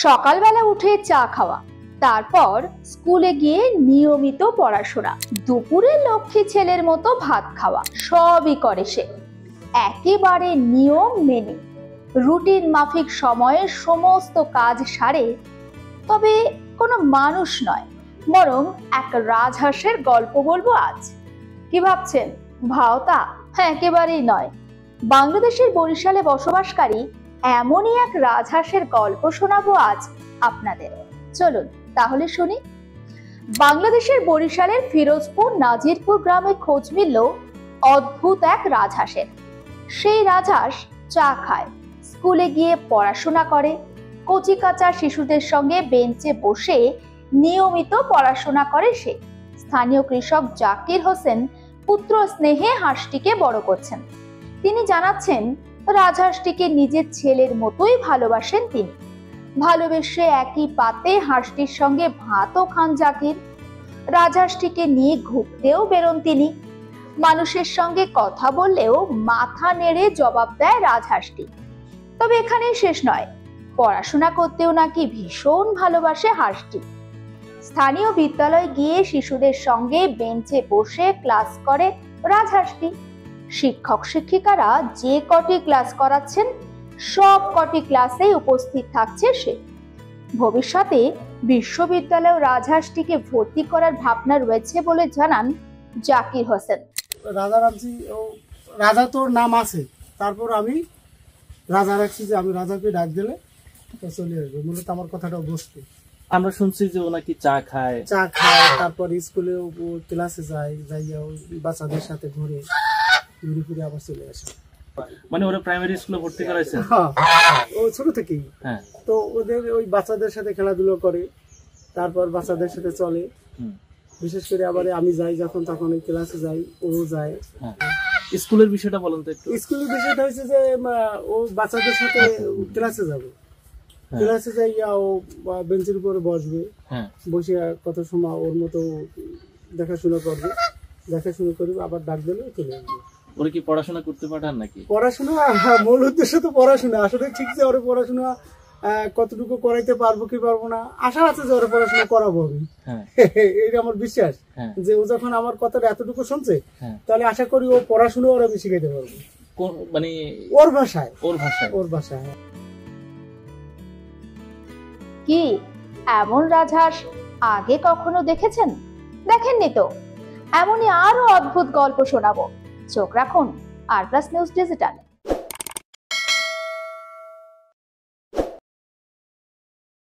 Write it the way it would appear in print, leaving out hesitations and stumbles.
সকালবেলা উঠে চা খাওয়া, তারপর স্কুলে গিয়ে নিয়মিত পড়াশোনা, দুপুরে লক্ষ্মী ছেলের মতো ভাত খাওয়া, সবই করে সে একেবারে নিয়ম মেনে রুটিন মাফিক সময়ে সমস্ত কাজ সারে। তবে কোনো মানুষ নয়, বরং এক রাজহাঁসের গল্প বলবো আজ। কি ভাবছেন, ভাওতা? হ্যাঁ, একেবারেই নয়। বাংলাদেশের বরিশালে বসবাসকারী এমনই এক রাজহাঁসের গল্প শোনাবো আজ আপনাদের। চলুন তাহলে শুনি। বাংলাদেশের বরিশালের ফিরোজপুর নাজিরপুর গ্রামে খোঁজ মিলল অদ্ভুত এক রাজহাঁসের। সেই রাজহাঁস চা খায়, স্কুলে গিয়ে পড়াশোনা করে, কচি কাঁচা শিশুদের সঙ্গে বেঞ্চে বসে নিয়মিত পড়াশোনা করে সে। স্থানীয় কৃষক জাকির হোসেন পুত্র স্নেহে হাঁসটিকে বড় করছেন। তিনি জানাচ্ছেন, রাজহাঁসটিকে নিজের ছেলের মতোই ভালোবাসেন তিনি। ভালোবেসে একই পাতে হাঁসটির সঙ্গে ভাতও খান জাকির। রাজহাঁসটিকে নিয়ে ঘুরতেও বেরোন তিনি। মানুষের সঙ্গে কথা বললেও মাথা নেড়ে জবাব দেয় রাজহাঁসটি। তবে এখানেই শেষ নয়, পড়াশোনা করতেও নাকি ভীষণ ভালোবাসে হাঁসটি। স্থানীয় বিদ্যালয়ে গিয়ে শিশুদের সঙ্গে বেঞ্চে বসে ক্লাস করে রাজহাঁসটি। শিক্ষক শিক্ষিকারা যে কটি ক্লাস করাচ্ছেন সব কটি ক্লাসে উপস্থিত থাকছে সে। ভবিষ্যতে বিশ্ববিদ্যালয়ে রাজহাঁসটিকে ভর্তি করার ভাবনা রয়েছে বলে জানান জাকির হোসেন। রাজা রাখছি, রাজা তোর নাম আছে, তারপর আমি রাজা রাখছি যে আমি রাজাকে ডাক দিলে চলে আসবে। মূলত আমার কথাটা বুঝতে। আমরা শুনছি যে ও নাকি চা খায়, তারপর স্কুলে ক্লাসে যায়, যাইয়া বাচ্চাদের সাথে ঘুরে ফিরে আবার চলে আসে। মানে ওরা প্রাইমারি স্কুলে ভর্তি করাইছে? হ্যাঁ, ও ছোট থেকেই। হ্যাঁ, তো ওদের ওই বাচ্চাদের সাথে খেলাধুলো করে, তারপর বাচ্চাদের সাথে চলে। বিশেষ করে আবার আমি যাই যখন, তখন ওই ক্লাসে যাই, ও যায়। স্কুলের বিষয়টা বলেন তো একটু। স্কুলের বিষয়টা হচ্ছে যে ও বাচ্চাদের সাথে ক্লাসে যাবে, ক্লাসে যাইয়া ও বেঞ্চের উপরে বসবে, বসে কত সময় ওর মতো দেখাশোনা করবে, আবার ডাক দিলে চলে আসবে। ওরা কি পড়াশোনা করতে পাঠান নাকি? পড়াশোনা মূল উদ্দেশ্য তো পড়াশোনা। আসলে ঠিক যে ওরা পড়াশোনা কতটুকু করাইতে পারবো কি পারবো না, আশা আছে যে ওরা পড়াশোনা করাবো আমি। এটা আমার বিশ্বাস যে ও যখন আমার কথাটা এতটুকু শুনছে, তাহলে আশা করি ও পড়াশোনা ওরা আমি শিখাইতে পারবো, মানে ওর ভাষায়। কি এমন রাজহাঁস আগে কখনো দেখেছেন? দেখেননি তো? এমনই আরো অদ্ভুত গল্প শোনাবো। চোখ রাখুন আর প্লাস নিউজ ডিজিটাল।